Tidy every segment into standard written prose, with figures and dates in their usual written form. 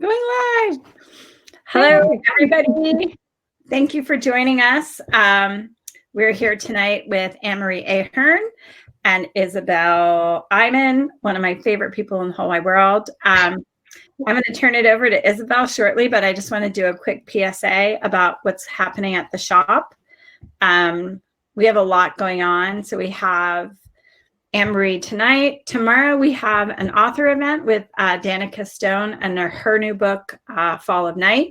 Going live. Hello, everybody. Thank you for joining us. We're here tonight with Annemarie Ahearn and Isabel Iman, one of my favorite people in the whole wide world. I'm going to turn it over to Isabel shortly, but I just want to do a quick PSA about what's happening at the shop. We have a lot going on. So we have Annemarie tonight. Tomorrow we have an author event with Danica Stone and her new book, Fall of Night.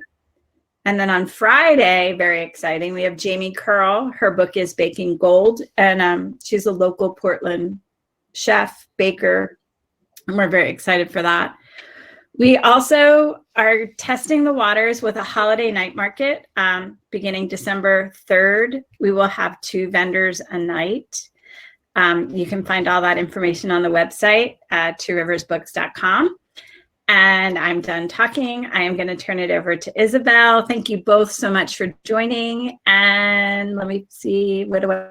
And then on Friday, very exciting, we have Jamie Curl. Her book is Baking Gold, and she's a local Portland chef, baker, and we're very excited for that. We also are testing the waters with a holiday night market beginning December 3rd. We will have 2 vendors a night. You can find all that information on the website at tworiversbooks.com. And I'm done talking. I am going to turn it over to Isabel. Thank you both so much for joining. And let me see, what do I...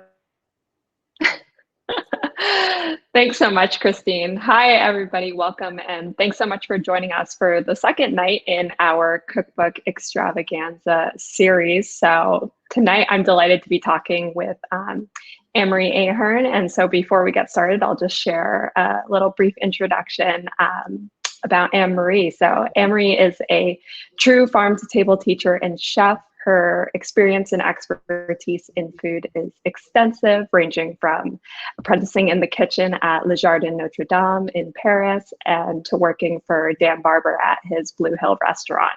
Thanks so much, Christine. Hi, everybody. Welcome. And thanks so much for joining us for the second night in our Cookbook Extravaganza series. So tonight, I'm delighted to be talking with Annemarie Ahearn. And so before we get started, I'll just share a little brief introduction about Annemarie. So Annemarie is a true farm-to-table teacher and chef. Her experience and expertise in food is extensive, ranging from apprenticing in the kitchen at Le Jardin Notre Dame in Paris and to working for Dan Barber at his Blue Hill restaurant.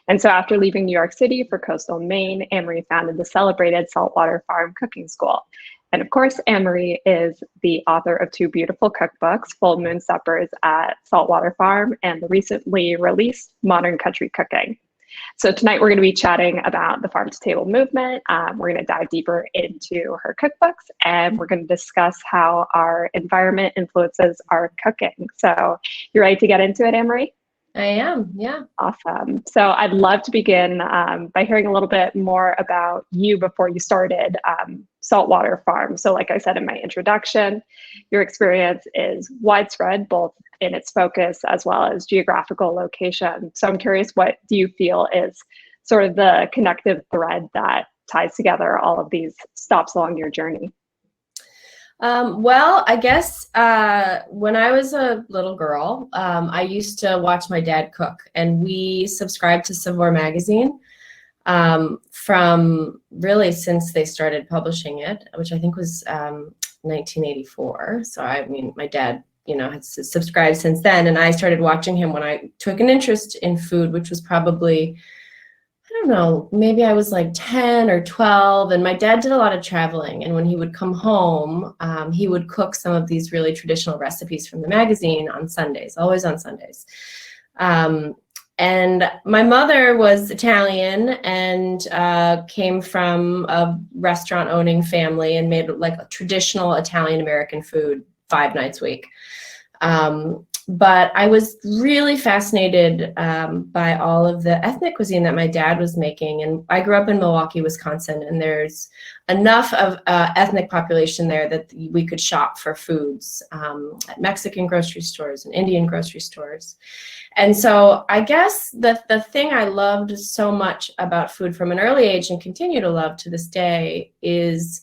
And so after leaving New York City for coastal Maine, Annemarie founded the celebrated Saltwater Farm Cooking School. And of course, Annemarie is the author of 2 beautiful cookbooks, Full Moon Suppers at Saltwater Farm and the recently released Modern Country Cooking. So tonight we're going to be chatting about the farm-to-table movement. We're going to dive deeper into her cookbooks, and we're going to discuss how our environment influences our cooking. So you ready to get into it, Annemarie? I am, yeah. Awesome. So I'd love to begin by hearing a little bit more about you before you started Saltwater Farm. So like I said in my introduction, your experience is widespread, both in its focus as well as geographical location. So I'm curious, what do you feel is sort of the connective thread that ties together all of these stops along your journey? Well, I guess when I was a little girl, I used to watch my dad cook, and we subscribed to Savor magazine from really since they started publishing it, which I think was 1984. So I mean, my dad, has subscribed since then, and I started watching him when I took an interest in food, which was probably, I don't know, maybe I was like 10 or 12, and my dad did a lot of traveling, and when he would come home, he would cook some of these really traditional recipes from the magazine on Sundays, always on Sundays. And my mother was Italian and came from a restaurant-owning family and made like a traditional Italian-American food 5 nights a week. But I was really fascinated by all of the ethnic cuisine that my dad was making. And I grew up in Milwaukee, Wisconsin, and there's enough of ethnic population there that we could shop for foods at Mexican grocery stores and Indian grocery stores. And so I guess the thing I loved so much about food from an early age and continue to love to this day is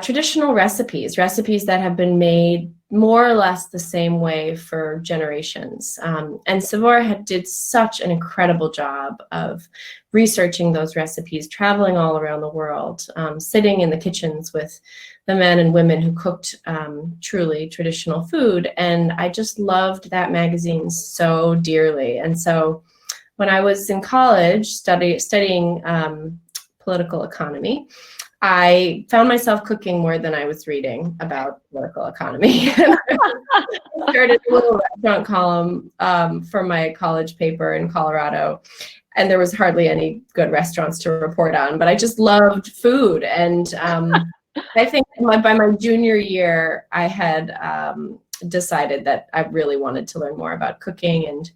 traditional recipes that have been made more or less the same way for generations. And Savor did such an incredible job of researching those recipes, traveling all around the world, sitting in the kitchens with the men and women who cooked truly traditional food. And I just loved that magazine so dearly. And so when I was in college studying political economy, I found myself cooking more than I was reading about political economy. I started a little restaurant column for my college paper in Colorado, and there was hardly any good restaurants to report on, but I just loved food. And I think by my junior year, I had decided that I really wanted to learn more about cooking, and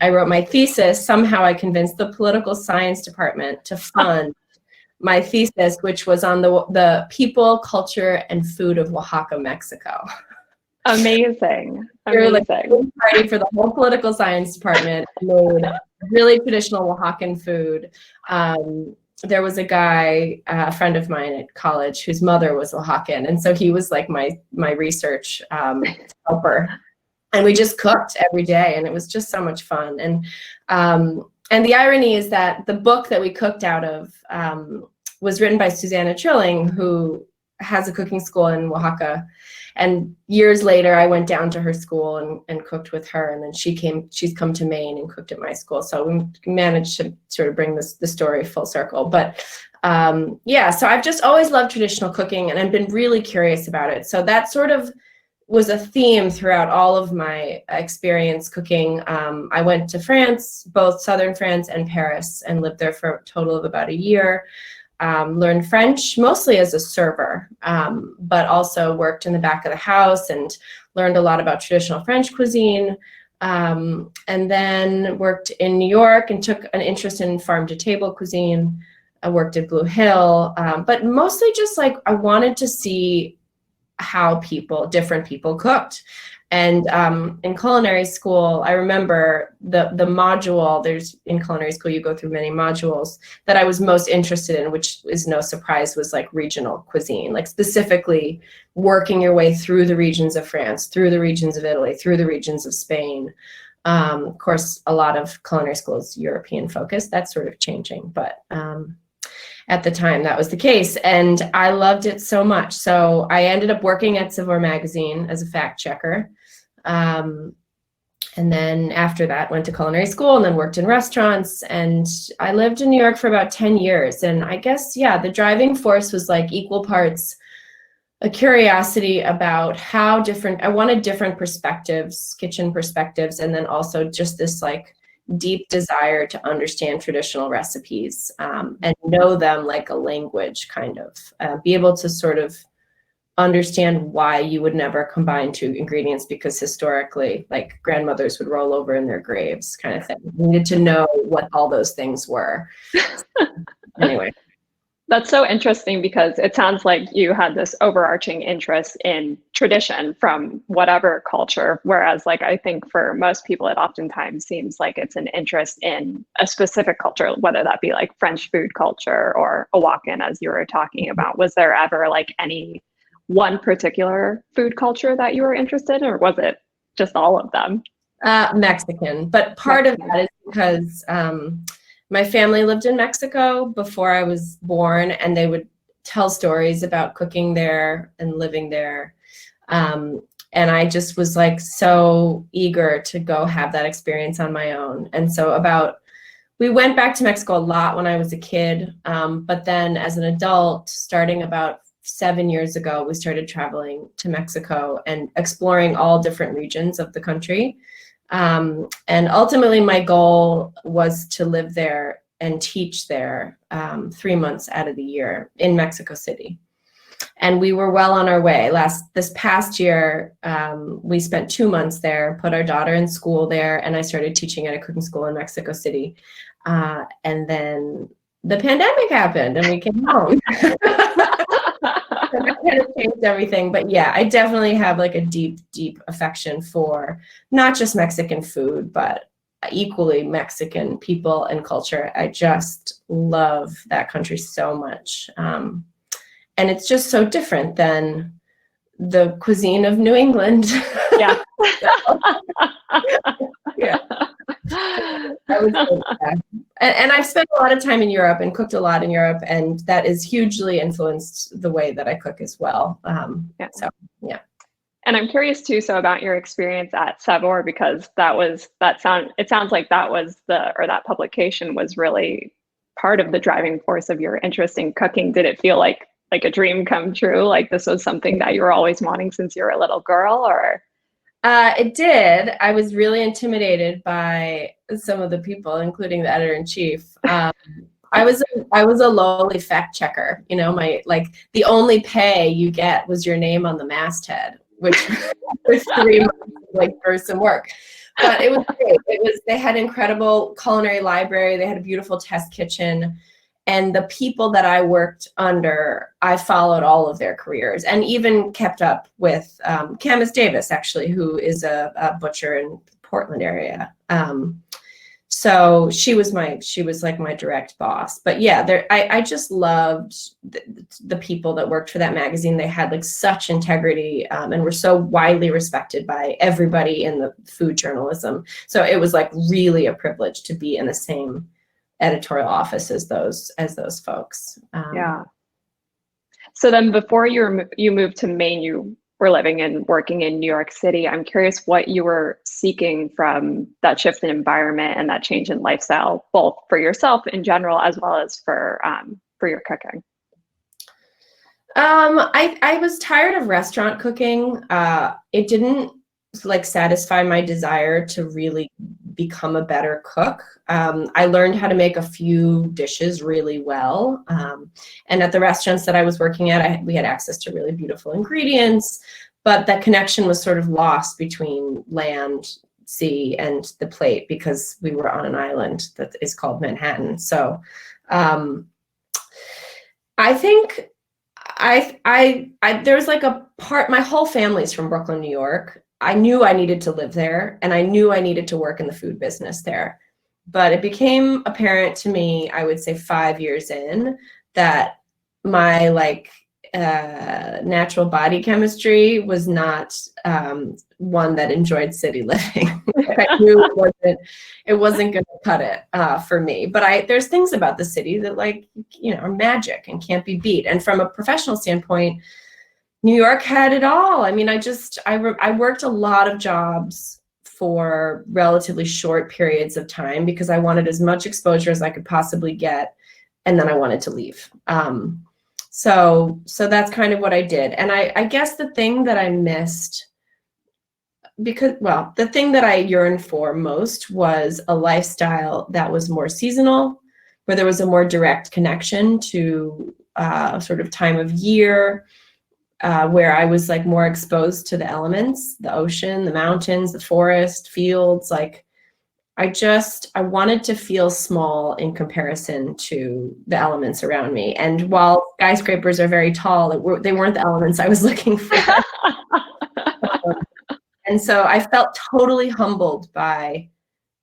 I wrote my thesis. Somehow I convinced the political science department to fund my thesis, which was on the people, culture, and food of Oaxaca, Mexico. Amazing. We were like a Amazing. party for the whole political science department. Made really traditional Oaxacan food. There was a guy, a friend of mine at college, whose mother was Oaxacan, and so he was like my research helper. And we just cooked every day, and it was just so much fun. And the irony is that the book that we cooked out of was written by Susanna Trilling, who has a cooking school in Oaxaca. And years later, I went down to her school and cooked with her. And then she's come to Maine and cooked at my school. So we managed to sort of bring the story full circle. But yeah, so I've just always loved traditional cooking, and I've been really curious about it. So that sort of was a theme throughout all of my experience cooking. I went to France, both southern France and Paris, and lived there for a total of about a year. Learned French mostly as a server, but also worked in the back of the house and learned a lot about traditional French cuisine. And then worked in New York and took an interest in farm-to-table cuisine. I worked at Blue Hill, but mostly just like I wanted to see how different people cooked. And in culinary school, I remember the module, in culinary school, you go through many modules that I was most interested in, which is no surprise, was like regional cuisine, like specifically working your way through the regions of France, through the regions of Italy, through the regions of Spain. Of course, a lot of culinary school is European focused. That's sort of changing, but at the time that was the case, and I loved it so much. So I ended up working at Savor magazine as a fact checker. And then after that went to culinary school and then worked in restaurants, and I lived in New York for about 10 years. And I guess, yeah, the driving force was like equal parts a curiosity about how I wanted different perspectives, kitchen perspectives, and then also just this like deep desire to understand traditional recipes and know them like a language, kind of be able to sort of understand why you would never combine two ingredients, because historically, like, grandmothers would roll over in their graves, kind of thing. You needed to know what all those things were. Anyway. That's so interesting, because it sounds like you had this overarching interest in tradition from whatever culture, whereas like I think for most people it oftentimes seems like it's an interest in a specific culture, whether that be like French food culture or Oaxacan, as you were talking about. Was there ever like any one particular food culture that you were interested in, or was it just all of them? Mexican, but part of that is because my family lived in Mexico before I was born, and they would tell stories about cooking there and living there. And I just was like so eager to go have that experience on my own. And so we went back to Mexico a lot when I was a kid. But then as an adult, starting about 7 years ago, we started traveling to Mexico and exploring all different regions of the country. And ultimately, my goal was to live there and teach there 3 months out of the year in Mexico City. And we were well on our way. This past year, we spent 2 months there, put our daughter in school there, and I started teaching at a cooking school in Mexico City. And then the pandemic happened and we came home. That kind of changed everything. But yeah, I definitely have like a deep, deep affection for not just Mexican food, but equally Mexican people and culture. I just love that country so much. And it's just so different than the cuisine of New England. Yeah. Yeah. And I've spent a lot of time in Europe and cooked a lot in Europe, and that has hugely influenced the way that I cook as well. So, yeah. And I'm curious too, so about your experience at Savor, because it sounds like that publication was really part of the driving force of your interest in cooking. Did it feel like a dream come true? Like this was something that you were always wanting since you were a little girl, or? It did. I was really intimidated by some of the people, including the editor-in-chief. I was a lowly fact checker. You know, the only pay you get was your name on the masthead, which was 3 months like gruesome work. But it was great. They had incredible culinary library. They had a beautiful test kitchen. And the people that I worked under, I followed all of their careers and even kept up with Camus Davis, actually, who is a butcher in Portland area. So she was like my direct boss. But yeah, I just loved the people that worked for that magazine. They had like such integrity and were so widely respected by everybody in the food journalism. So it was like really a privilege to be in the same editorial office as those folks. Yeah. So then before you moved to Maine, you were living and working in New York City. I'm curious what you were seeking from that shift in environment and that change in lifestyle, both for yourself in general, as well as for your cooking. I was tired of restaurant cooking. It didn't like satisfy my desire to really become a better cook. I learned how to make a few dishes really well. And at the restaurants that I was working at, we had access to really beautiful ingredients, but that connection was sort of lost between land, sea, and the plate because we were on an island that is called Manhattan. So I think there's like a part, my whole family's from Brooklyn, New York. I knew I needed to live there and I knew I needed to work in the food business there. But it became apparent to me, I would say 5 years in, that my natural body chemistry was not one that enjoyed city living. I knew it wasn't going to cut it for me. But there's things about the city that are magic and can't be beat. And from a professional standpoint, New York had it all. I mean, I worked a lot of jobs for relatively short periods of time because I wanted as much exposure as I could possibly get, and then I wanted to leave. So that's kind of what I did. And I guess the thing that I missed, the thing that I yearned for most was a lifestyle that was more seasonal, where there was a more direct connection to sort of time of year, where I was like more exposed to the elements, the ocean, the mountains, the forest, fields. Like I wanted to feel small in comparison to the elements around me. And while skyscrapers are very tall, they weren't the elements I was looking for. And so I felt totally humbled by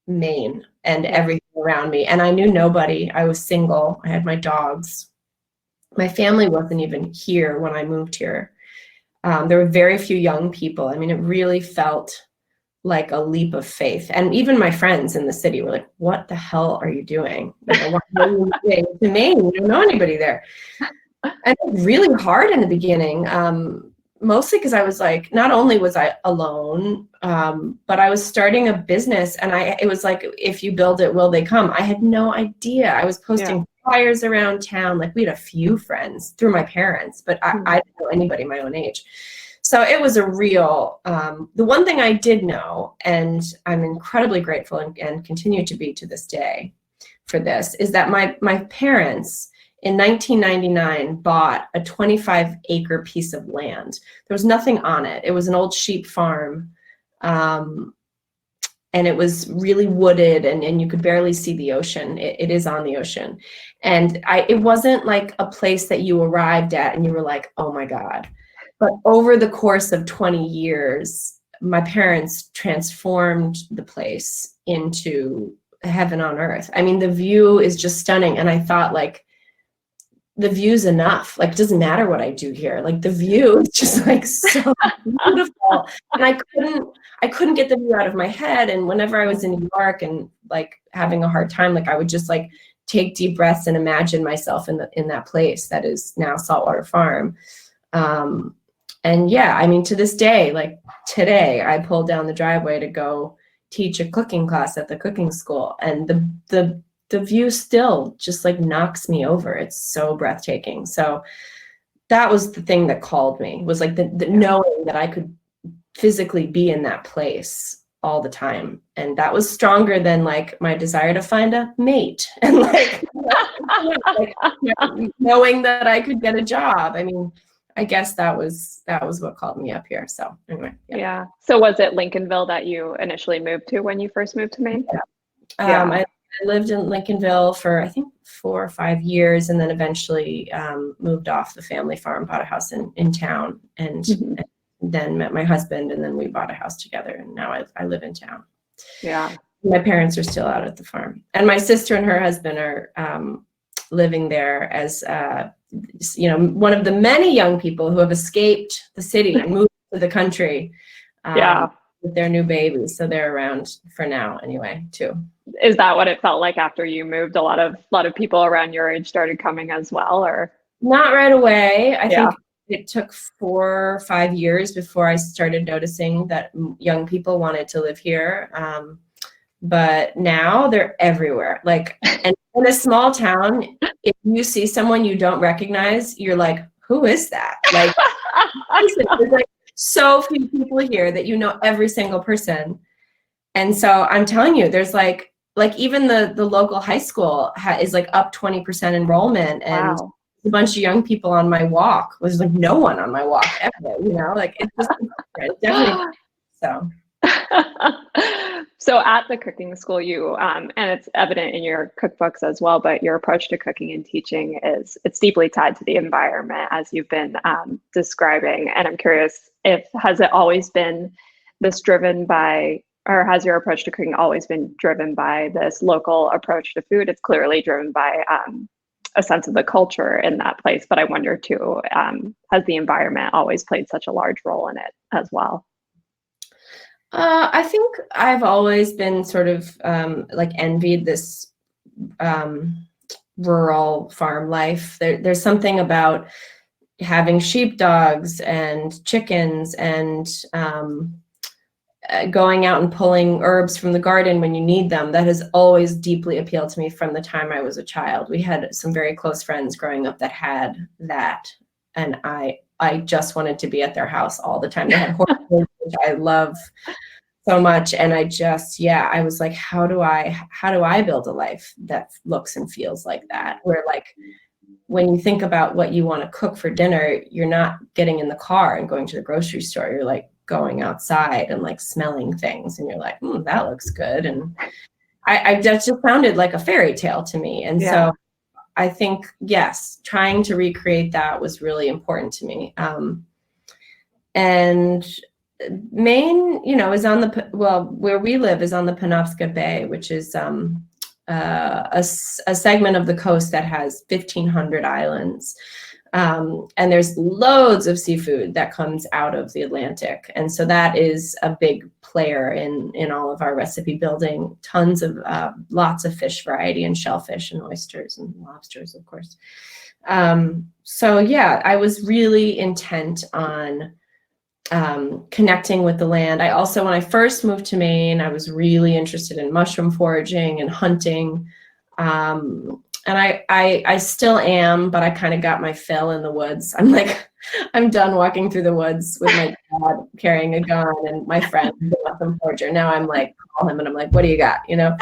Maine and everything around me. And I knew nobody. I was single. I had my dogs. My family wasn't even here when I moved here. There were very few young people. I mean, it really felt like a leap of faith. And even my friends in the city were like, what the hell are you doing? Why are you moving to Maine? You don't know anybody there. And it was really hard in the beginning, mostly because I was like, not only was I alone, but I was starting a business. And it was like, if you build it, will they come? I had no idea. I was posting flyers around town. Like we had a few friends through my parents, but I didn't know anybody my own age. So it was a real, the one thing I did know, and I'm incredibly grateful and continue to be to this day for this, is that my parents in 1999 bought a 25-acre piece of land. There was nothing on it. It was an old sheep farm. And it was really wooded and you could barely see the ocean. It is on the ocean. And it wasn't like a place that you arrived at and you were like, oh my God. But over the course of 20 years, my parents transformed the place into heaven on earth. I mean, the view is just stunning. And I thought like, the view's enough. Like, it doesn't matter what I do here. Like the view is just like so beautiful. And I couldn't get the view out of my head. And whenever I was in New York and like having a hard time, like I would just like take deep breaths and imagine myself in that place that is now Saltwater Farm. And yeah, I mean, to this day, like today, I pulled down the driveway to go teach a cooking class at the cooking school. And the view still just like knocks me over. It's so breathtaking. So that was the thing that called me, was like the knowing that I could physically be in that place all the time. And that was stronger than like my desire to find a mate and like, knowing that I could get a job. I mean, I guess that was what called me up here. So anyway. Yeah. So was it Lincolnville that you initially moved to when you first moved to Maine? Yeah. I lived in Lincolnville for, I think, 4 or 5 years, and then eventually moved off the family farm, bought a house in town, and then met my husband, and then we bought a house together, and now I live in town. Yeah. My parents are still out at the farm, and my sister and her husband are living there as one of the many young people who have escaped the city and moved to the country with their new babies. So they're around for now anyway, too. Is that what it felt like after you moved? A lot of people around your age started coming as well, or? Not right away. I think it took 4 or 5 years before I started noticing that young people wanted to live here. But now they're everywhere. Like, and in a small town, if you see someone you don't recognize, you're like, who is that? Like, there's like so few people here that you know every single person. And so I'm telling you, there's like even the local high school is like up 20% enrollment, and a bunch of young people on my walk. Was like no one on my walk ever, like it's just definitely so. So at the cooking school, you and it's evident in your cookbooks as well, but your approach to cooking and teaching it's deeply tied to the environment, as you've been describing. And I'm curious, has it always been this driven by, or has your approach to cooking always been driven by this local approach to food? It's clearly driven by a sense of the culture in that place, but I wonder too, has the environment always played such a large role in it as well? I think I've always been sort of envied this rural farm life. There's something about having sheepdogs and chickens and going out and pulling herbs from the garden when you need them. That has always deeply appealed to me from the time I was a child. We had some very close friends growing up that had that, and I just wanted to be at their house all the time. They had horses, which I love so much. And I was like, how do I build a life that looks and feels like that? Where like, when you think about what you want to cook for dinner, you're not getting in the car and going to the grocery store. You're like going outside and like smelling things, and you're like, that looks good. And I just sounded like a fairy tale to me. And so I think, yes, trying to recreate that was really important to me. And Maine, is on where we live is on the Penobscot Bay, which is a segment of the coast that has 1,500 islands. And there's loads of seafood that comes out of the Atlantic. And so that is a big player in all of our recipe building. Tons of lots of fish variety, and shellfish and oysters and lobsters, of course. So yeah, I was really intent on connecting with the land. I also, when I first moved to Maine, I was really interested in mushroom foraging and hunting. And I still am, but I kind of got my fill in the woods. I'm done walking through the woods with my dad carrying a gun and my friend, the mushroom forager. Now I'm like, call him and I'm like, what do you got? That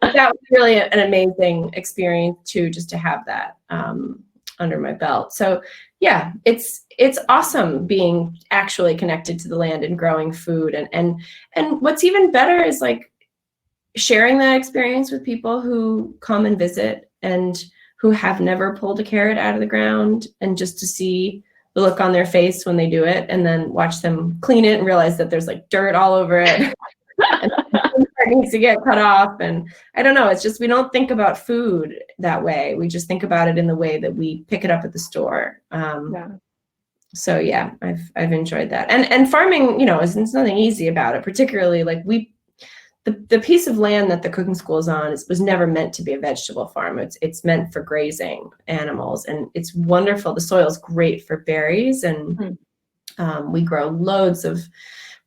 was really an amazing experience too, just to have that under my belt. So yeah, it's awesome being actually connected to the land and growing food. And what's even better is like sharing that experience with people who come and visit and who have never pulled a carrot out of the ground, and just to see the look on their face when they do it, and then watch them clean it and realize that there's like dirt all over it and it needs to get cut off. And I don't know, it's just, we don't think about food that way. We just think about it in the way that we pick it up at the store. So yeah, I've enjoyed that. And farming, there's nothing easy about it, particularly like the piece of land that the cooking school is on was never meant to be a vegetable farm. It's meant for grazing animals, and it's wonderful. The soil is great for berries, and we grow loads of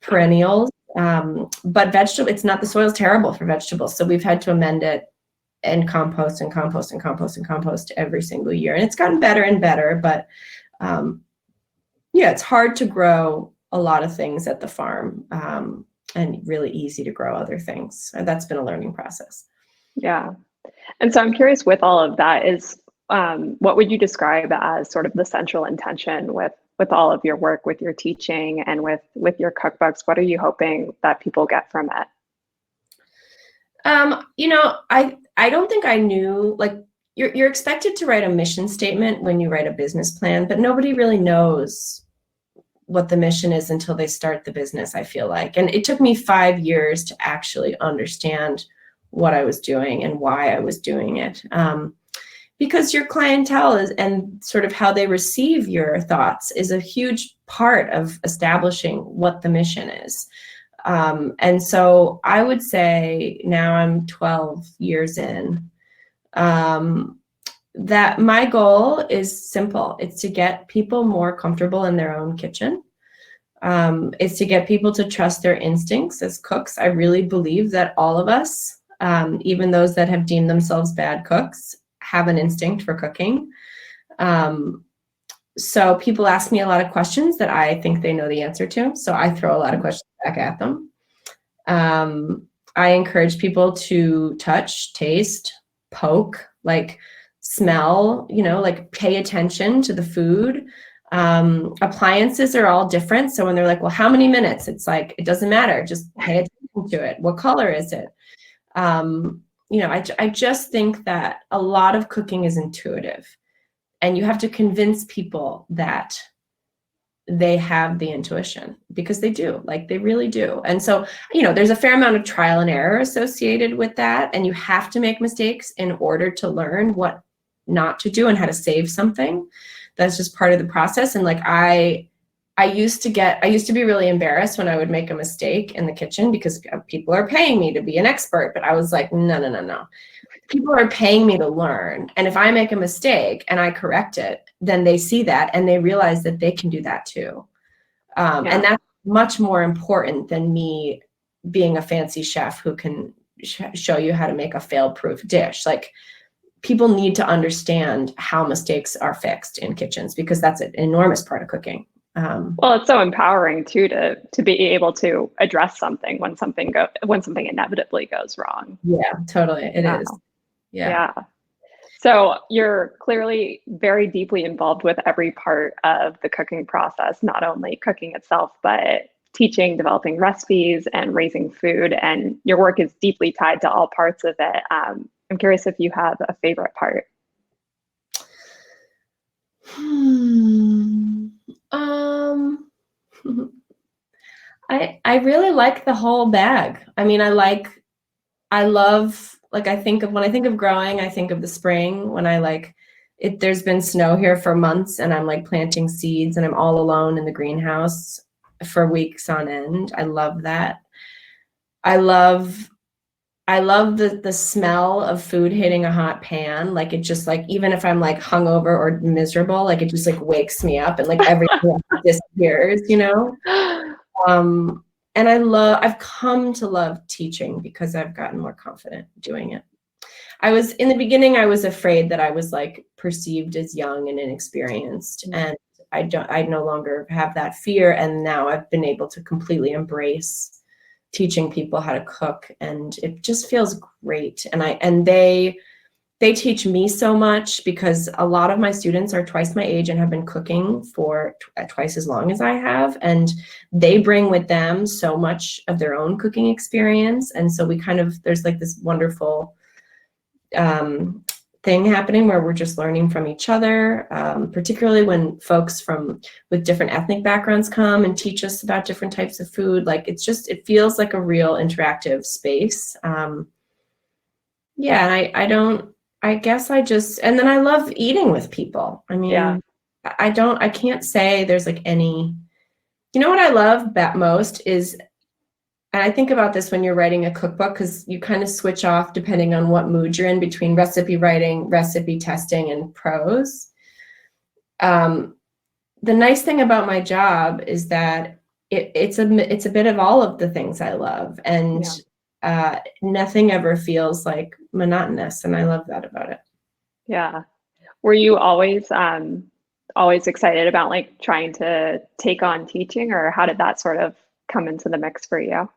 perennials. But the soil's terrible for vegetables. So we've had to amend it and compost and compost and compost and compost every single year. And it's gotten better and better, but it's hard to grow a lot of things at the farm. And really easy to grow other things. So that's been a learning process. Yeah. And so I'm curious, with all of that, is what would you describe as sort of the central intention with all of your work, with your teaching and with your cookbooks? What are you hoping that people get from it? I don't think I knew, like, you're expected to write a mission statement when you write a business plan, but nobody really knows what the mission is until they start the business, I feel like. And it took me 5 years to actually understand what I was doing and why I was doing it. Because your clientele is, and sort of how they receive your thoughts is a huge part of establishing what the mission is. And so I would say now I'm 12 years in, that my goal is simple. It's to get people more comfortable in their own kitchen. It's to get people to trust their instincts as cooks. I really believe that all of us, even those that have deemed themselves bad cooks, have an instinct for cooking. So people ask me a lot of questions that I think they know the answer to. So I throw a lot of questions back at them. I encourage people to touch, taste, poke, like smell, like pay attention to the food. Appliances are all different. So when they're like, well, how many minutes? It's like, it doesn't matter. Just pay attention to it. What color is it? I just think that a lot of cooking is intuitive, and you have to convince people that they have the intuition, because they do, like they really do. And so, there's a fair amount of trial and error associated with that. And you have to make mistakes in order to learn what not to do and how to save something. That's just part of the process. And like, I used to be really embarrassed when I would make a mistake in the kitchen, because people are paying me to be an expert. But I was like, no. People are paying me to learn. And if I make a mistake and I correct it, then they see that and they realize that they can do that too. And that's much more important than me being a fancy chef who can show you how to make a fail-proof dish. Like, people need to understand how mistakes are fixed in kitchens, because that's an enormous part of cooking. Well, it's so empowering too to be able to address something when something inevitably goes wrong. Yeah, totally. It is. Yeah. So you're clearly very deeply involved with every part of the cooking process, not only cooking itself, but teaching, developing recipes, and raising food. And your work is deeply tied to all parts of it. I'm curious if you have a favorite part. I really like the whole bag. I mean, when I think of growing, I think of the spring when there's been snow here for months and I'm like planting seeds and I'm all alone in the greenhouse for weeks on end. I love that. I love the smell of food hitting a hot pan. Like, it just, like, even if I'm like hungover or miserable, like it just like wakes me up and like everything disappears, And I've come to love teaching because I've gotten more confident doing it. In the beginning, I was afraid that I was like perceived as young and inexperienced, and I no longer have that fear. And now I've been able to completely embrace teaching people how to cook, and it just feels great. And they teach me so much, because a lot of my students are twice my age and have been cooking for twice as long as I have. And they bring with them so much of their own cooking experience. And so there's like this wonderful thing happening where we're just learning from each other, particularly when folks with different ethnic backgrounds come and teach us about different types of food. Like, it feels like a real interactive space. And and then I love eating with people. I mean, I can't say there's like any, what I love most is, and I think about this when you're writing a cookbook, because you kind of switch off depending on what mood you're in between recipe writing, recipe testing, and prose. The nice thing about my job is that it's a bit of all of the things I love, and nothing ever feels like monotonous, and I love that about it. Yeah. Were you always excited about like trying to take on teaching, or how did that sort of come into the mix for you?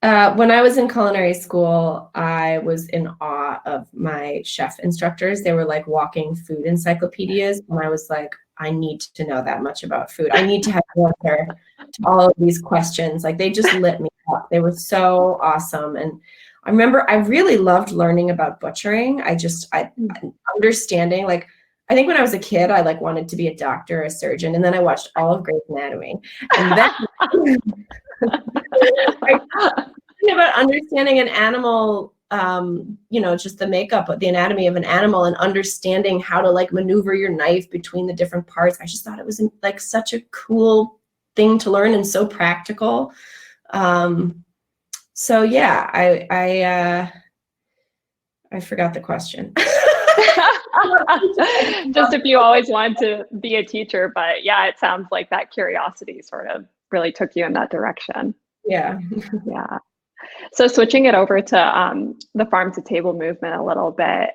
When I was in culinary school, I was in awe of my chef instructors. They were like walking food encyclopedias, and I was like, I need to know that much about food. I need to have an answer to all of these questions. Like, they just lit me up. They were so awesome. And I remember I really loved learning about butchering. I understanding, like, I think when I was a kid, I like wanted to be a doctor or a surgeon. And then I watched all of Grey's Anatomy. And then about understanding an animal, just the makeup of the anatomy of an animal and understanding how to like maneuver your knife between the different parts. I just thought it was like such a cool thing to learn and so practical. So yeah, I forgot the question. Just if you always wanted to be a teacher, but yeah, it sounds like that curiosity sort of really took you in that direction. Yeah. Yeah. So switching it over to the farm to table movement a little bit,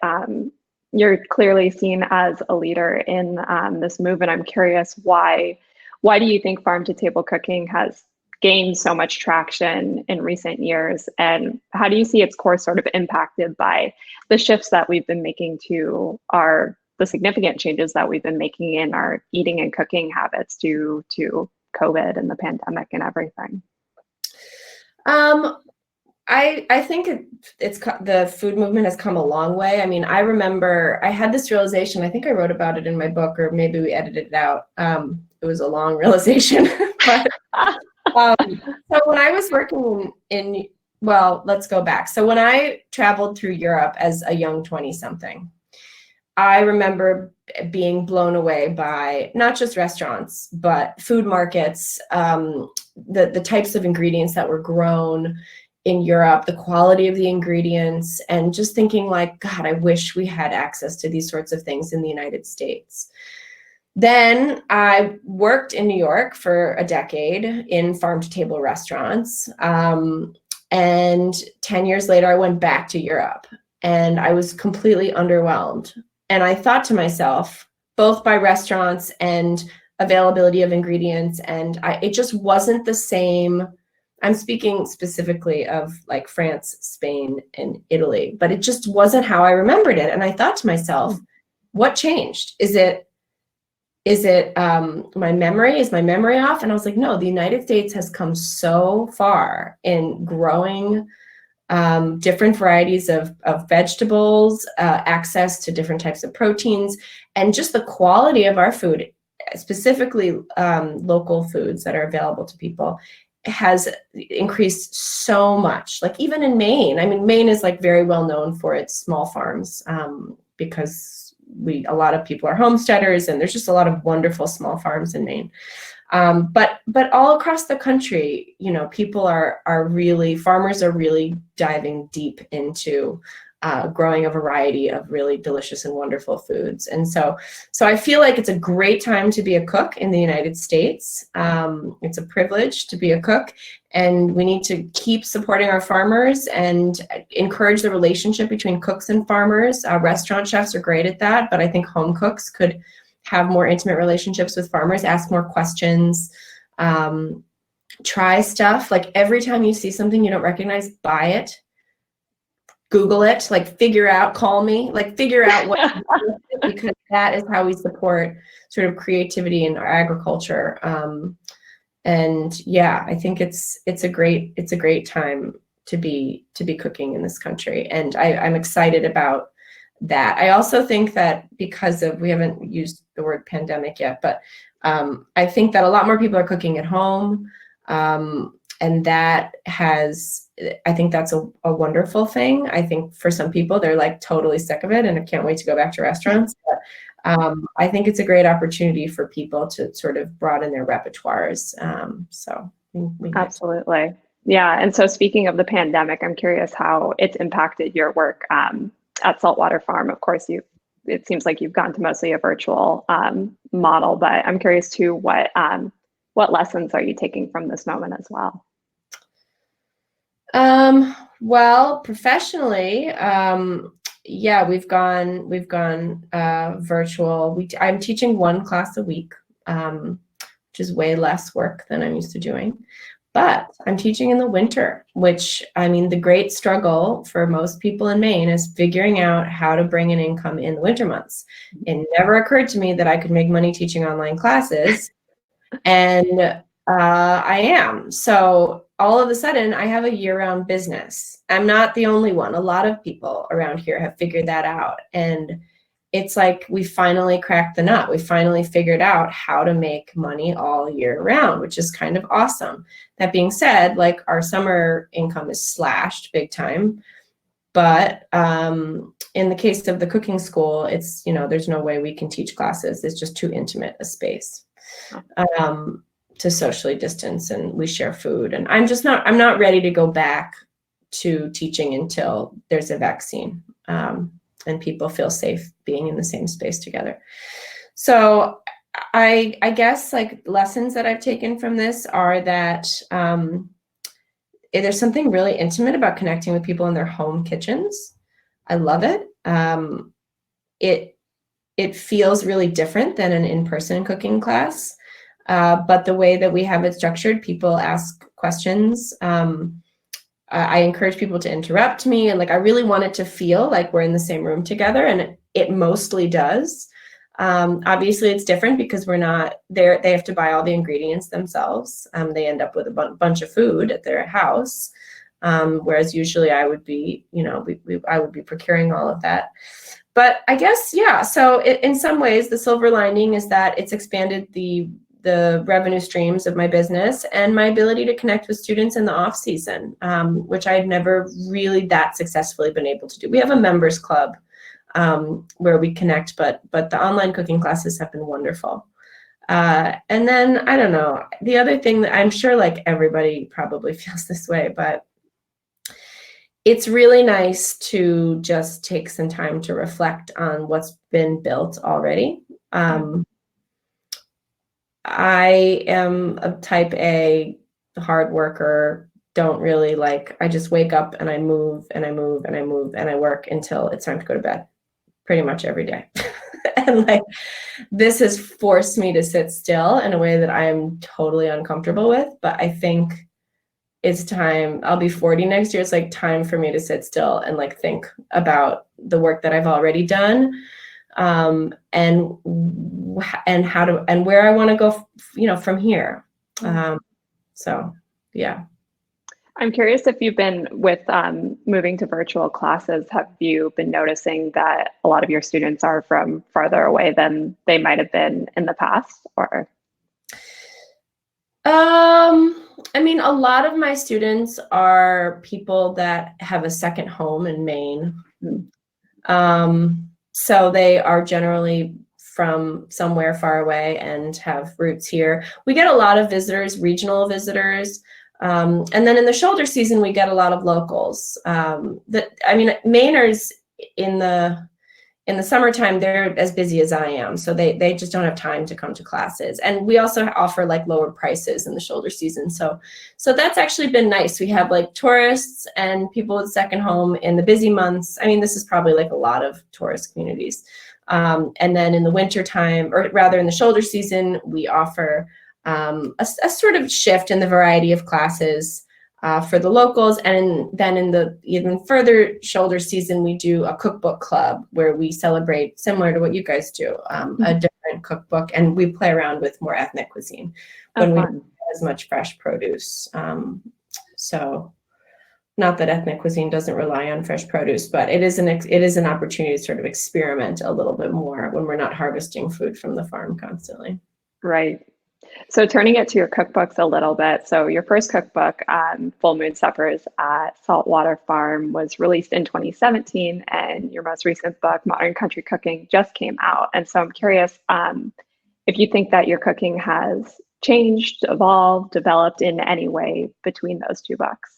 you're clearly seen as a leader in this movement. I'm curious, why do you think farm to table cooking has gained so much traction in recent years? And how do you see its course sort of impacted by the shifts that we've been making to the significant changes that we've been making in our eating and cooking habits due to COVID and the pandemic and everything? I think the food movement has come a long way. I mean, I remember I had this realization, I think I wrote about it in my book, or maybe we edited it out. It was a long realization, but so when I was working let's go back. So when I traveled through Europe as a young 20-something, I remember being blown away by not just restaurants, but food markets, the types of ingredients that were grown in Europe, the quality of the ingredients, and just thinking like, God, I wish we had access to these sorts of things in the United States. Then I worked in New York for a decade in farm-to-table restaurants. And 10 years later, I went back to Europe and I was completely underwhelmed. And I thought to myself, both by restaurants and availability of ingredients, and it just wasn't the same. I'm speaking specifically of like France, Spain, and Italy, but it just wasn't how I remembered it. And I thought to myself, what changed? Is it my memory? Is my memory off? And I was like, no, the United States has come so far in growing different varieties of vegetables, access to different types of proteins, and just the quality of our food, specifically local foods that are available to people, has increased so much. Like even in Maine, I mean, Maine is like very well known for its small farms because a lot of people are homesteaders, and there's just a lot of wonderful small farms in Maine. But all across the country, farmers are really diving deep into growing a variety of really delicious and wonderful foods. And so I feel like it's a great time to be a cook in the United States. It's a privilege to be a cook, and we need to keep supporting our farmers and encourage the relationship between cooks and farmers. Restaurant chefs are great at that, but I think home cooks could have more intimate relationships with farmers, ask more questions, try stuff. Like every time you see something you don't recognize, buy it. Google it, like figure out what, because that is how we support sort of creativity in our agriculture. And yeah, I think it's a great time to be cooking in this country. And I'm excited about that. I also think that because we haven't used the word pandemic yet, but I think that a lot more people are cooking at home. And I think that's a wonderful thing. I think for some people, they're like totally sick of it and I can't wait to go back to restaurants. But I think it's a great opportunity for people to sort of broaden their repertoires. Absolutely. Yeah. And so speaking of the pandemic, I'm curious how it's impacted your work at Saltwater Farm. Of course, it seems like you've gone to mostly a virtual model, but I'm curious too, what lessons are you taking from this moment as well? Well, professionally, yeah, we've gone virtual. I'm teaching one class a week, which is way less work than I'm used to doing. But I'm teaching in the winter, which, I mean, the great struggle for most people in Maine is figuring out how to bring an income in the winter months. It never occurred to me that I could make money teaching online classes, and I am. So all of a sudden I have a year-round business. I'm not the only one. A lot of people around here have figured that out. And it's like we finally cracked the nut. We finally figured out how to make money all year round, which is kind of awesome. That being said, like our summer income is slashed big time. But in the case of the cooking school, it's, there's no way we can teach classes. It's just too intimate a space to socially distance, and we share food. And I'm not ready to go back to teaching until there's a vaccine. And people feel safe being in the same space together. So I guess like lessons that I've taken from this are that there's something really intimate about connecting with people in their home kitchens. I love it. It feels really different than an in-person cooking class. But the way that we have it structured, people ask questions. I encourage people to interrupt me, and like I really want it to feel like we're in the same room together, and it mostly does. Obviously, it's different because we're not there. They have to buy all the ingredients themselves. They end up with a bunch of food at their house, whereas usually I would be, I would be procuring all of that. But I guess, yeah. So in some ways, the silver lining is that it's expanded the revenue streams of my business and my ability to connect with students in the off season, which I've never really that successfully been able to do. We have a members club where we connect, but the online cooking classes have been wonderful. And then, I don't know, the other thing that I'm sure like everybody probably feels this way, but it's really nice to just take some time to reflect on what's been built already. I am a type A hard worker, don't really I just wake up and I move and I move and I move and I work until it's time to go to bed pretty much every day. And this has forced me to sit still in a way that I am totally uncomfortable with, but I think it's time. I'll be 40 next year. It's time for me to sit still and think about the work that I've already done. And how to, and where I want to go, from here. So, yeah. I'm curious if you've been with moving to virtual classes, have you been noticing that a lot of your students are from farther away than they might have been in the past, or? I mean, a lot of my students are people that have a second home in Maine. So they are generally from somewhere far away and have roots here. We get a lot of visitors, regional visitors. And then in the shoulder season, we get a lot of locals. Mainers in the summertime, they're as busy as I am. So they just don't have time to come to classes. And we also offer lower prices in the shoulder season. So that's actually been nice. We have tourists and people with second home in the busy months. I mean, this is probably a lot of tourist communities. And then in the winter time, or rather in the shoulder season, we offer a sort of shift in the variety of classes for the locals. And then in the even further shoulder season, we do a cookbook club where we celebrate, similar to what you guys do, a different cookbook, and we play around with more ethnic cuisine when we don't have as much fresh produce. So not that ethnic cuisine doesn't rely on fresh produce, but it is an opportunity to sort of experiment a little bit more when we're not harvesting food from the farm constantly. Right. So turning it to your cookbooks a little bit. So your first cookbook, Full Moon Suppers at Saltwater Farm, was released in 2017, and your most recent book, Modern Country Cooking, just came out. And so I'm curious if you think that your cooking has changed, evolved, developed in any way between those two books.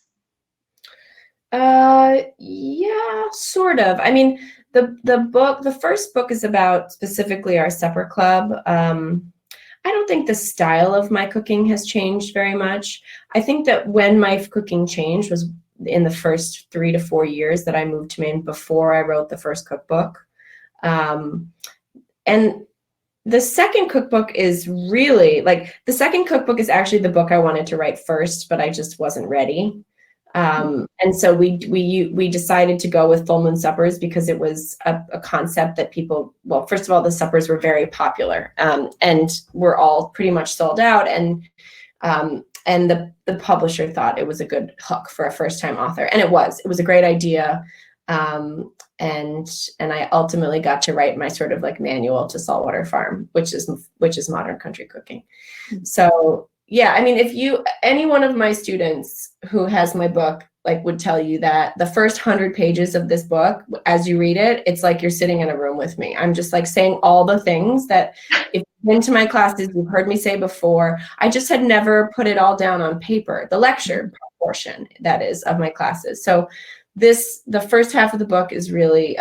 Yeah, sort of. I mean, the first book is about specifically our supper club. I don't think the style of my cooking has changed very much. I think that when my cooking changed was in the first 3 to 4 years that I moved to Maine before I wrote the first cookbook. And the second cookbook is really the second cookbook is actually the book I wanted to write first, but I just wasn't ready. And so we decided to go with Full Moon Suppers because it was a concept that people, well, first of all, the suppers were very popular, and we're all pretty much sold out. And And the publisher thought it was a good hook for a first-time author. And it was a great idea. And I ultimately got to write my sort of like manual to Saltwater Farm, which is modern country cooking. So yeah, I mean, any one of my students who has my book, like, would tell you that the first 100 pages of this book, as you read it, it's like you're sitting in a room with me. I'm just like saying all the things that if you've been to my classes, you've heard me say before. I just had never put it all down on paper, the lecture portion, that is, of my classes. So the first half of the book is really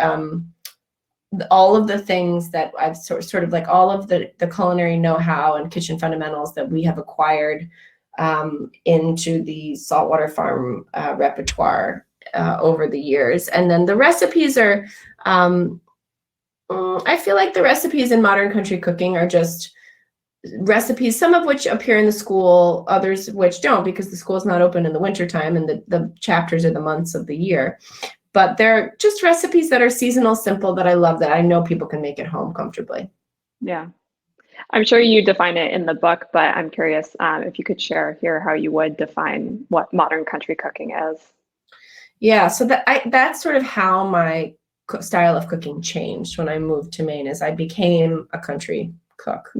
all of the things that I've sort of like all of the culinary know-how and kitchen fundamentals that we have acquired into the Saltwater Farm repertoire over the years. And then the recipes are, I feel like the recipes in modern country cooking are just recipes, some of which appear in the school, others which don't, because the school is not open in the wintertime and the chapters are the months of the year. But they're just recipes that are seasonal, simple, that I love, that I know people can make at home comfortably. Yeah. I'm sure you define it in the book, but I'm curious if you could share here how you would define what modern country cooking is. Yeah, so that's sort of how my style of cooking changed when I moved to Maine, as I became a country cook.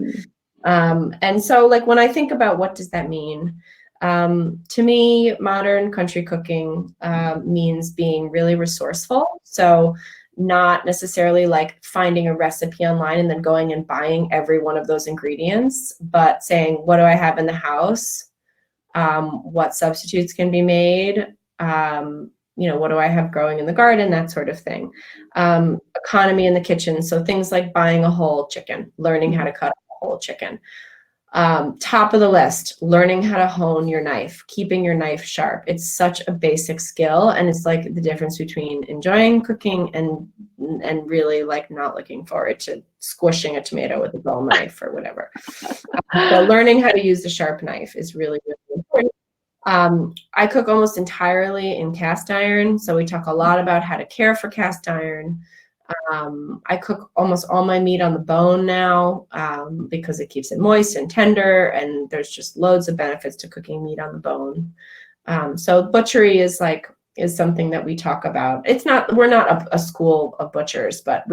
And so, like, when I think about what does that mean, to me, modern country cooking means being really resourceful. So not necessarily like finding a recipe online and then going and buying every one of those ingredients, but saying, what do I have in the house? What substitutes can be made? What do I have growing in the garden? That sort of thing. Economy in the kitchen. So things like buying a whole chicken, learning how to cut a whole chicken. Top of the list, learning how to hone your knife, keeping your knife sharp. It's such a basic skill, and it's like the difference between enjoying cooking and really like not looking forward to squishing a tomato with a dull knife or whatever. So learning how to use the sharp knife is really, really important. I cook almost entirely in cast iron, so we talk a lot about how to care for cast iron. I cook almost all my meat on the bone now because it keeps it moist and tender, and there's just loads of benefits to cooking meat on the bone. So butchery is something that we talk about. We're not a school of butchers, but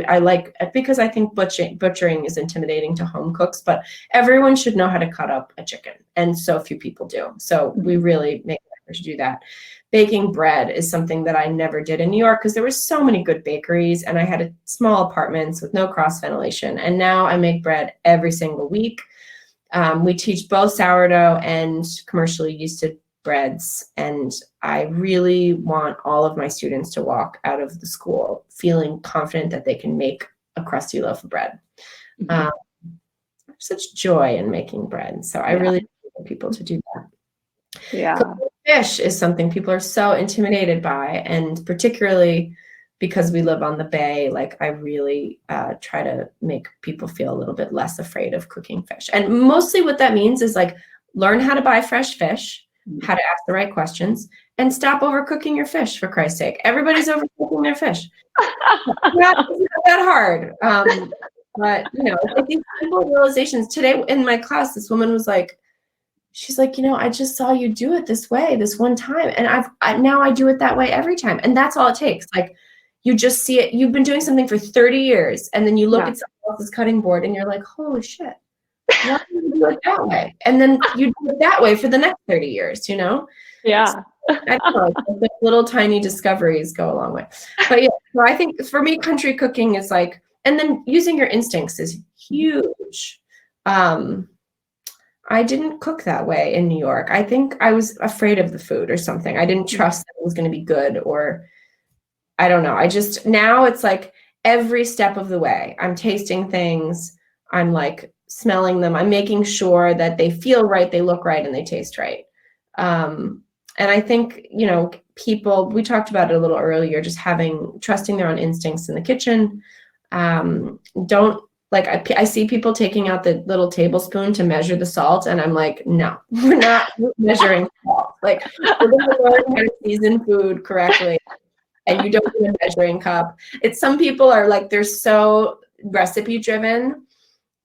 because I think butchering is intimidating to home cooks, but everyone should know how to cut up a chicken, and so few people do. So we really make an effort to do that. Baking bread is something that I never did in New York because there were so many good bakeries, and I had small apartments with no cross ventilation. And now I make bread every single week. We teach both sourdough and commercially yeasted breads, and I really want all of my students to walk out of the school feeling confident that they can make a crusty loaf of bread. Such joy in making bread, so I really want people to do that. Yeah. Cooking fish is something people are so intimidated by, and particularly because we live on the bay, like I really try to make people feel a little bit less afraid of cooking fish. And mostly what that means is like learn how to buy fresh fish, how to ask the right questions, and stop overcooking your fish, for Christ's sake. Everybody's overcooking their fish. It's not that hard. But it's like these simple realizations. Today in my class, this woman was like, she's like, I just saw you do it this way this one time, and now I do it that way every time. And that's all it takes. Like, you just see it. You've been doing something for 30 years, and then you look at someone else's cutting board and you're like, holy shit, why do you do it that way? And then you do it that way for the next 30 years, Yeah. So, I don't know, like little tiny discoveries go a long way. But yeah, so I think for me, country cooking is like, and then using your instincts is huge. I didn't cook that way in New York. I think I was afraid of the food or something. I didn't trust that it was going to be good, or I don't know. Now it's like every step of the way, I'm tasting things. I'm like smelling them. I'm making sure that they feel right, they look right, and they taste right. And I think, people, we talked about it a little earlier, just trusting their own instincts in the kitchen. I see people taking out the little tablespoon to measure the salt, and I'm like, no, we're not measuring salt. Like, we're going to learn how to season food correctly, and you don't need a measuring cup. Some people are like, they're so recipe driven,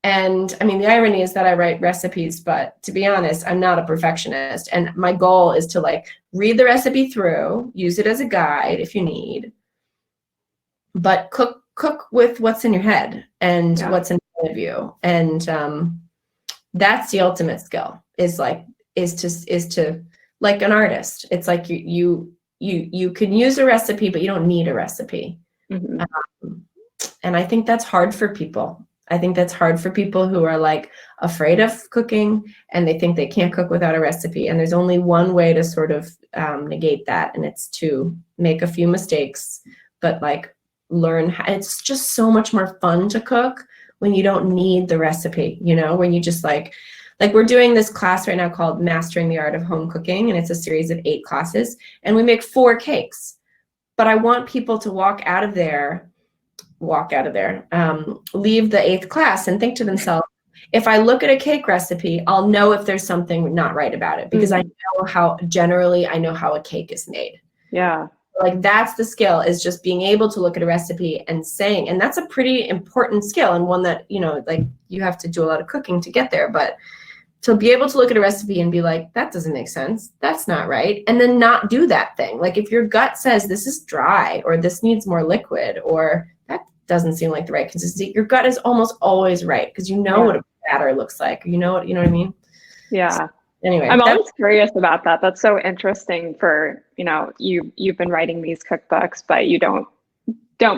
And I mean, the irony is that I write recipes, but to be honest, I'm not a perfectionist. And my goal is to like read the recipe through, use it as a guide if you need, but cook with what's in your head and what's in front of you. And that's the ultimate skill, is to like an artist. It's like you can use a recipe, but you don't need a recipe. Mm-hmm. And I think that's hard for people. I think that's hard for people who are like afraid of cooking and they think they can't cook without a recipe. And there's only one way to sort of negate that. And it's to make a few mistakes, but like learn. It's just so much more fun to cook when you don't need the recipe, you know, when you just like we're doing this class right now called Mastering the Art of Home Cooking. And it's a series of 8 classes and we make 4 cakes, but I want people to leave the 8th class and think to themselves, if I look at a cake recipe, I'll know if there's something not right about it, because I know how a cake is made. Yeah. Like that's the skill, is just being able to look at a recipe and saying, and that's a pretty important skill, and one that, you know, like you have to do a lot of cooking to get there, but to be able to look at a recipe and be like, that doesn't make sense, that's not right, and then not do that thing. Like if your gut says this is dry, or this needs more liquid, or that doesn't seem like the right consistency, your gut is almost always right, because you know what a batter looks like. You know what I mean? Yeah. So, anyway, I'm always curious about that. That's so interesting. For, you know, you've been writing these cookbooks, but you don't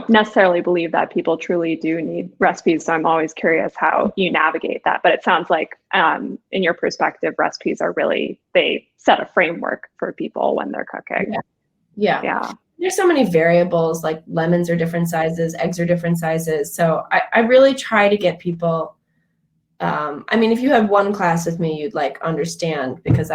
necessarily believe that people truly do need recipes. So I'm always curious how you navigate that. But it sounds like, in your perspective, recipes are really, they set a framework for people when they're cooking. Yeah. There's so many variables, like lemons are different sizes, eggs are different sizes. So I really try to get people, I mean, if you had one class with me, you'd like understand, because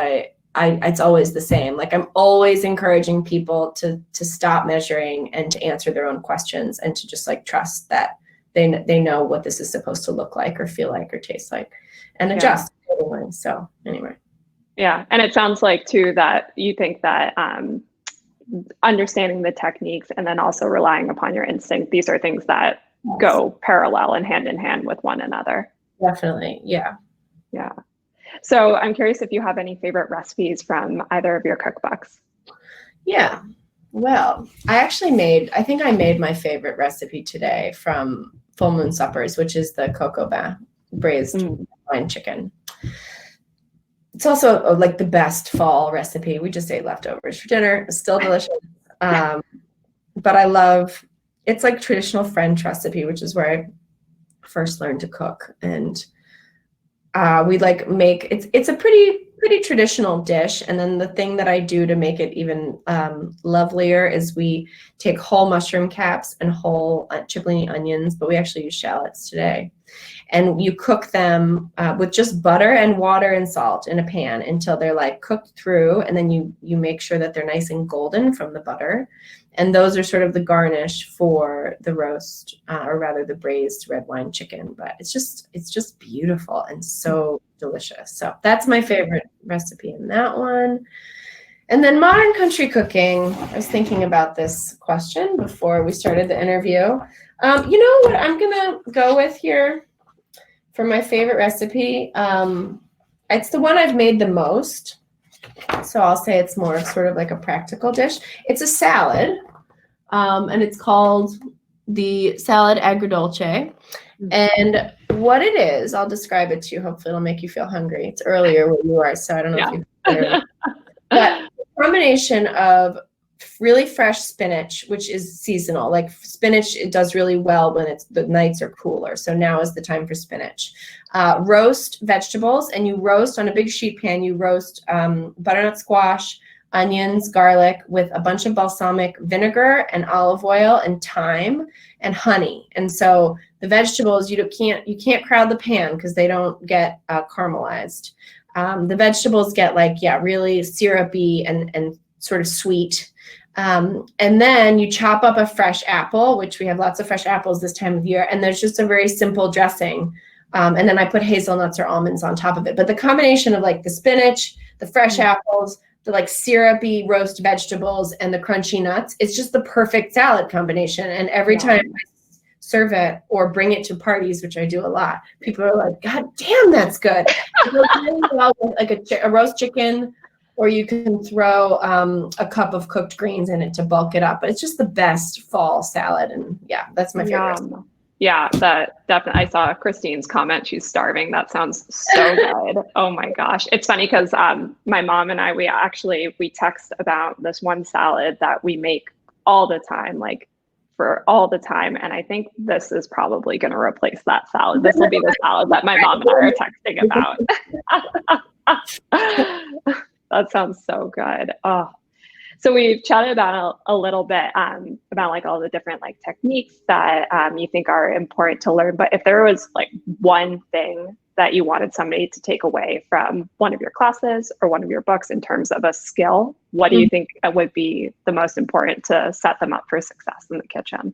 it's always the same. Like I'm always encouraging people to stop measuring and to answer their own questions, and to just like trust that they know what this is supposed to look like or feel like or taste like, and adjust accordingly. So anyway. Yeah. And it sounds like too, that you think that, understanding the techniques and then also relying upon your instinct, these are things that go parallel and hand in hand with one another. Definitely. Yeah. So I'm curious if you have any favorite recipes from either of your cookbooks. Yeah. Well, I think I made my favorite recipe today from Full Moon Suppers, which is the cocoa braised wine chicken. It's also like the best fall recipe. We just ate leftovers for dinner. It's still delicious. But I love, it's like traditional French recipe, which is where I first learned to cook. And we like make, it's a pretty traditional dish. And then the thing that I do to make it even lovelier is we take whole mushroom caps and whole cipollini onions, but we actually use shallots today. And you cook them with just butter and water and salt in a pan until they're like cooked through. And then you make sure that they're nice and golden from the butter. And those are sort of the garnish for the roast, or rather the braised red wine chicken. But it's just beautiful and so delicious. So that's my favorite recipe in that one. And then modern country cooking. I was thinking about this question before we started the interview. You know what I'm gonna go with here for my favorite recipe? It's the one I've made the most. So I'll say it's more sort of like a practical dish. It's a salad, and it's called the salad agrodolce. And what it is, I'll describe it to you. Hopefully it'll make you feel hungry. It's earlier where you are, so I don't know if you but a combination of really fresh spinach, which is seasonal. Like spinach, it does really well when the nights are cooler. So now is the time for spinach. Roast vegetables, and you roast on a big sheet pan. You roast butternut squash, onions, garlic with a bunch of balsamic vinegar and olive oil and thyme and honey. And so the vegetables, you can't crowd the pan because they don't get caramelized. The vegetables get really syrupy and sort of sweet. And then you chop up a fresh apple, which we have lots of fresh apples this time of year. And there's just a very simple dressing. And then I put hazelnuts or almonds on top of it. But the combination of like the spinach, the fresh apples, the like syrupy roast vegetables, and the crunchy nuts, it's just the perfect salad combination. And every time I serve it or bring it to parties, which I do a lot, people are like, God damn, that's good. It goes really well with like a roast chicken, or you can throw a cup of cooked greens in it to bulk it up. But it's just the best fall salad. And yeah, that's my favorite. Yum. Yeah, that definitely. I saw Christine's comment. She's starving. That sounds so good. Oh my gosh. It's funny because my mom and I, we text about this one salad that we make all the time, like for all the time. And I think this is probably going to replace that salad. This will be the salad that my mom and I are texting about. That sounds so good. Oh. So we've chatted about a little bit about like all the different like techniques that you think are important to learn. But if there was like one thing that you wanted somebody to take away from one of your classes or one of your books in terms of a skill, what do you think would be the most important to set them up for success in the kitchen?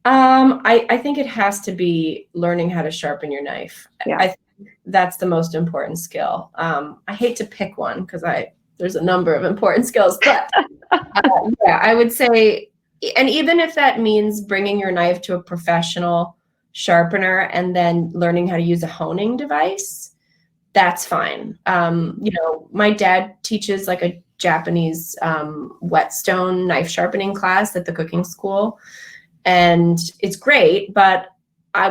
I think it has to be learning how to sharpen your knife. Yeah. I think that's the most important skill. I hate to pick one because there's a number of important skills, but yeah, I would say, and even if that means bringing your knife to a professional sharpener and then learning how to use a honing device, that's fine. My dad teaches like a Japanese whetstone knife sharpening class at the cooking school, and it's great, but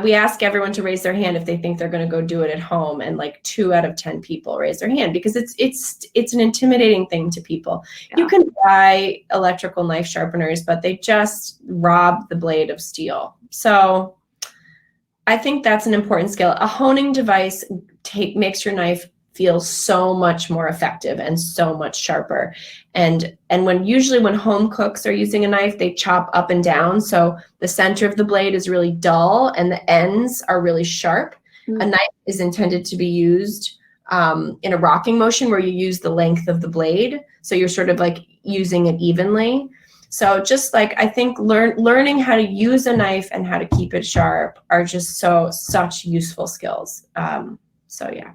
we ask everyone to raise their hand if they think they're going to go do it at home, and like 2 out of 10 people raise their hand because it's an intimidating thing to people. Yeah. You can buy electrical knife sharpeners, but they just rob the blade of steel. So I think that's an important skill. A honing device makes your knife feel so much more effective and so much sharper. And usually when home cooks are using a knife, they chop up and down. So the center of the blade is really dull and the ends are really sharp. Mm-hmm. A knife is intended to be used in a rocking motion where you use the length of the blade. So you're sort of like using it evenly. So just like, I think learning how to use a knife and how to keep it sharp are just such useful skills. So yeah.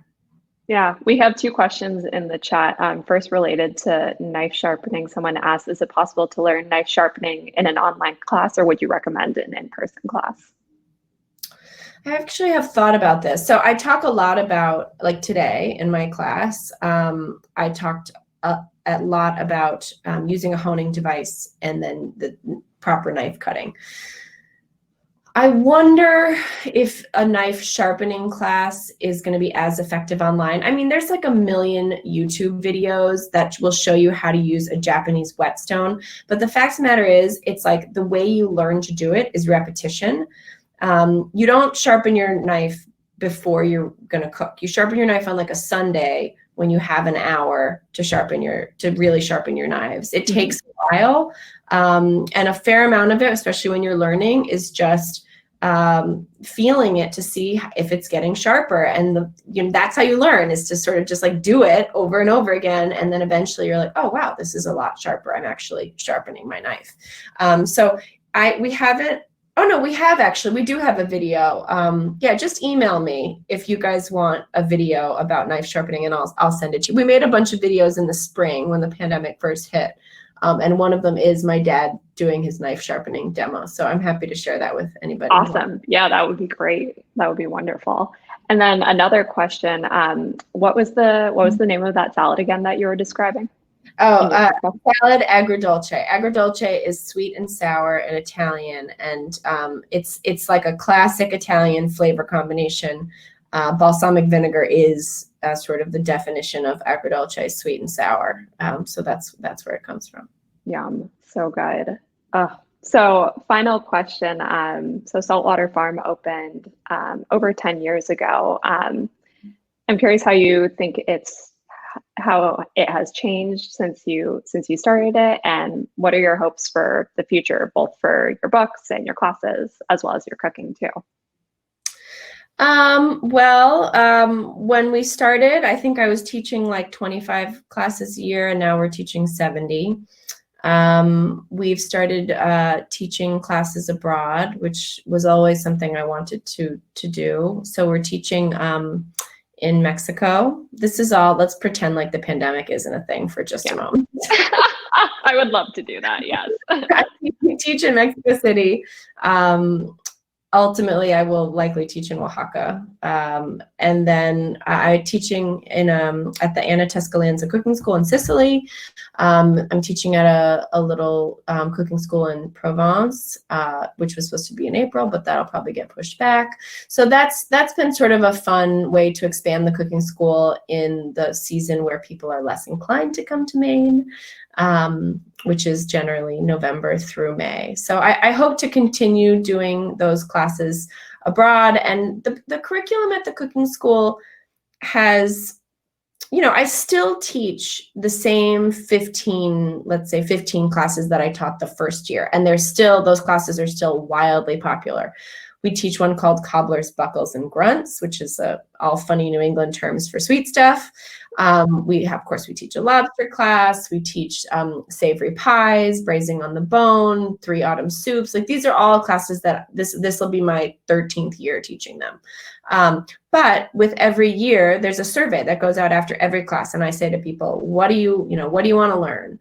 Yeah, we have 2 questions in the chat. First, related to knife sharpening. Someone asked, is it possible to learn knife sharpening in an online class, or would you recommend an in-person class? I actually have thought about this. So I talk a lot about, like today in my class, I talked a lot about using a honing device and then the proper knife cutting. I wonder if a knife sharpening class is going to be as effective online. I mean, there's like a million YouTube videos that will show you how to use a Japanese whetstone. But the fact of the matter is, it's like the way you learn to do it is repetition. You don't sharpen your knife before you're going to cook. You sharpen your knife on like a Sunday when you have an hour to really sharpen your knives. It takes a while. And a fair amount of it, especially when you're learning, is just feeling it to see if it's getting sharper. And that's how you learn, is to sort of just like do it over and over again. And then eventually you're like, oh, wow, this is a lot sharper. I'm actually sharpening my knife. We do have a video. Yeah, just email me if you guys want a video about knife sharpening and I'll send it to you. We made a bunch of videos in the spring when the pandemic first hit. And one of them is my dad doing his knife sharpening demo. So I'm happy to share that with anybody. Awesome. Yeah, that would be great. That would be wonderful. And then another question, what was the name of that salad again that you were describing? Salad agrodolce. Agrodolce is sweet and sour in Italian, and it's like a classic Italian flavor combination. Balsamic vinegar is sort of the definition of agrodolce, sweet and sour. So that's where it comes from. Yum, so good. So final question. So Saltwater Farm opened over 10 years ago. I'm curious how you think how it has changed since you started it, and what are your hopes for the future, both for your books and your classes, as well as your cooking too? When we started, I think I was teaching like 25 classes a year, and now we're teaching 70. We've started teaching classes abroad, which was always something I wanted to do. So we're teaching in Mexico. This is all, let's pretend like the pandemic isn't a thing for just a moment. I would love to do that, yes. teach in Mexico City. Ultimately, I will likely teach in Oaxaca, and then I'm teaching in at the Anna Tuscalanza Cooking School in Sicily. I'm teaching at a little cooking school in Provence, which was supposed to be in April, but that'll probably get pushed back. So that's been sort of a fun way to expand the cooking school in the season where people are less inclined to come to Maine, which is generally November through May. So I hope to continue doing those classes abroad. And the curriculum at the cooking school has, I still teach the same 15 classes that I taught the first year. And those classes are still wildly popular. We teach one called Cobblers, Buckles, and Grunts, which is all funny New England terms for sweet stuff. We teach a lobster class. We teach savory pies, braising on the bone, 3 autumn soups. Like, these are all classes that this will be my 13th year teaching them. But with every year, there's a survey that goes out after every class. And I say to people, what do you want to learn?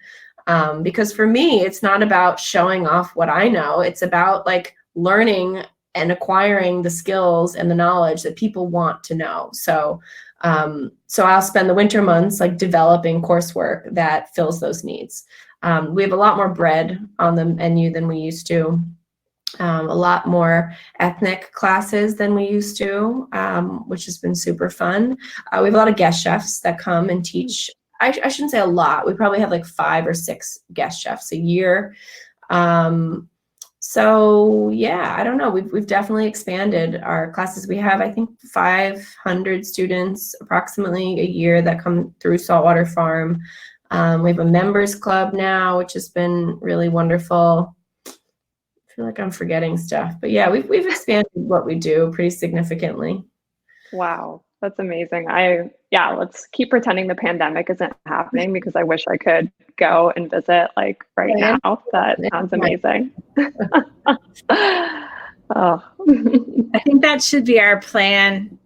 Because for me, it's not about showing off what I know. It's about like learning and acquiring the skills and the knowledge that people want to know. So I'll spend the winter months like developing coursework that fills those needs. We have a lot more bread on the menu than we used to. A lot more ethnic classes than we used to, which has been super fun. We have a lot of guest chefs that come and teach. I shouldn't say a lot. We probably have like 5 or 6 guest chefs a year. So yeah, I don't know. We've definitely expanded our classes. We have, I think, 500 students approximately a year that come through Saltwater Farm. We have a members club now, which has been really wonderful. I feel like I'm forgetting stuff, but yeah, we've expanded what we do pretty significantly. Wow, that's amazing. Let's keep pretending the pandemic isn't happening, because I wish I could go and visit like right now. That sounds amazing. Oh. I think that should be our plan,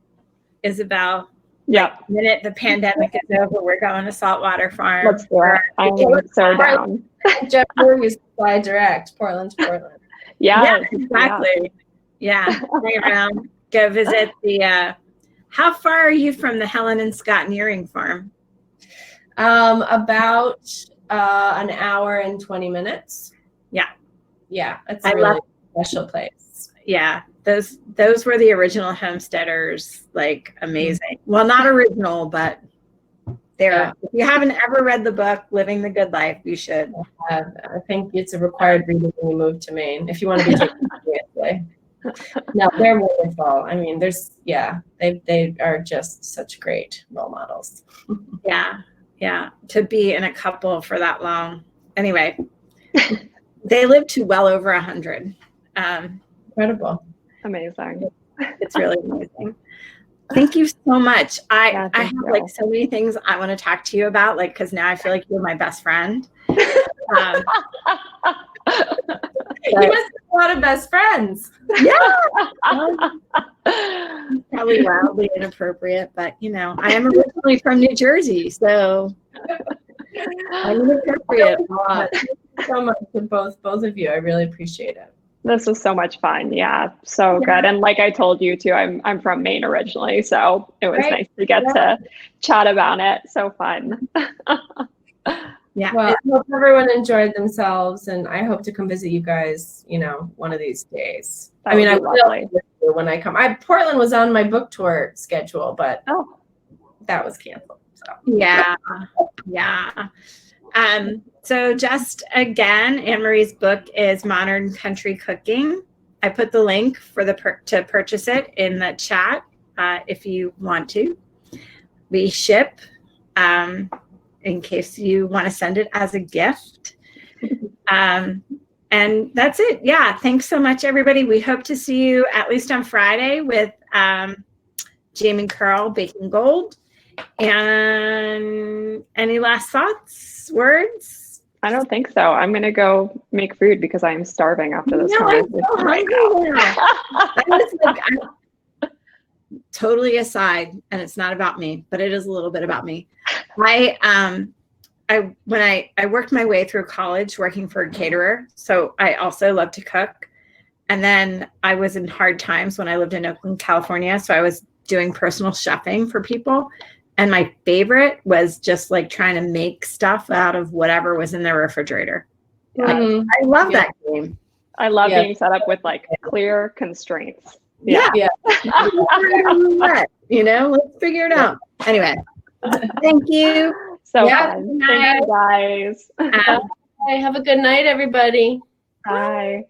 Isabel. Yeah. The minute the pandemic is over, we're going to Saltwater Farm. Let's do it. I'm so down. Jeff Morgan's fly direct, Portland to Portland. Yeah, exactly. Yeah. Stay around, go visit the, how far are you from the Helen and Scott Nearing farm? About an hour and 20 minutes. Yeah. Yeah. It's a really special place. Yeah. Those were the original homesteaders, like amazing. Well, not original, but they're, if you haven't ever read the book, Living the Good Life, you should. I think it's a required reading when you move to Maine, if you want to be taken seriously. No, they're wonderful. I mean, they are just such great role models. Yeah. To be in a couple for that long. Anyway, they lived to well over 100. Incredible. Amazing. It's really amazing. Thank you so much. I have like so many things I want to talk to you about, like, because now I feel like you're my best friend. You must have a lot of best friends. Yeah. Probably wildly inappropriate, but I am originally from New Jersey, so I'm inappropriate a lot. Thank you so much to both of you. I really appreciate it. This was so much fun. Yeah, so good. And like I told you too, I'm from Maine originally, so it was nice to get to chat about it. So fun. Yeah. Well, I hope everyone enjoyed themselves, and I hope to come visit you guys, one of these days. I will when I come. Portland was on my book tour schedule, but that was canceled. So yeah. So just again, Annemarie's book is Modern Country Cooking. I put the link for to purchase it in the chat if you want to. We ship in case you want to send it as a gift. And that's it. Yeah. Thanks so much, everybody. We hope to see you at least on Friday with Jamie and Carl Baking Gold. And any last thoughts, words? I don't think so. I'm going to go make food because I'm starving after this conversation. I'm so hungry now. Totally aside, and it's not about me, but it is a little bit about me. when I worked my way through college working for a caterer, so I also love to cook. And then I was in hard times when I lived in Oakland, California. So I was doing personal chefing for people. And my favorite was just like trying to make stuff out of whatever was in their refrigerator. I love that game. I love being set up with like clear constraints. Yeah. You know, let's figure it out. Anyway, thank you. So fun. Thank you guys. Have a good night, everybody. Bye.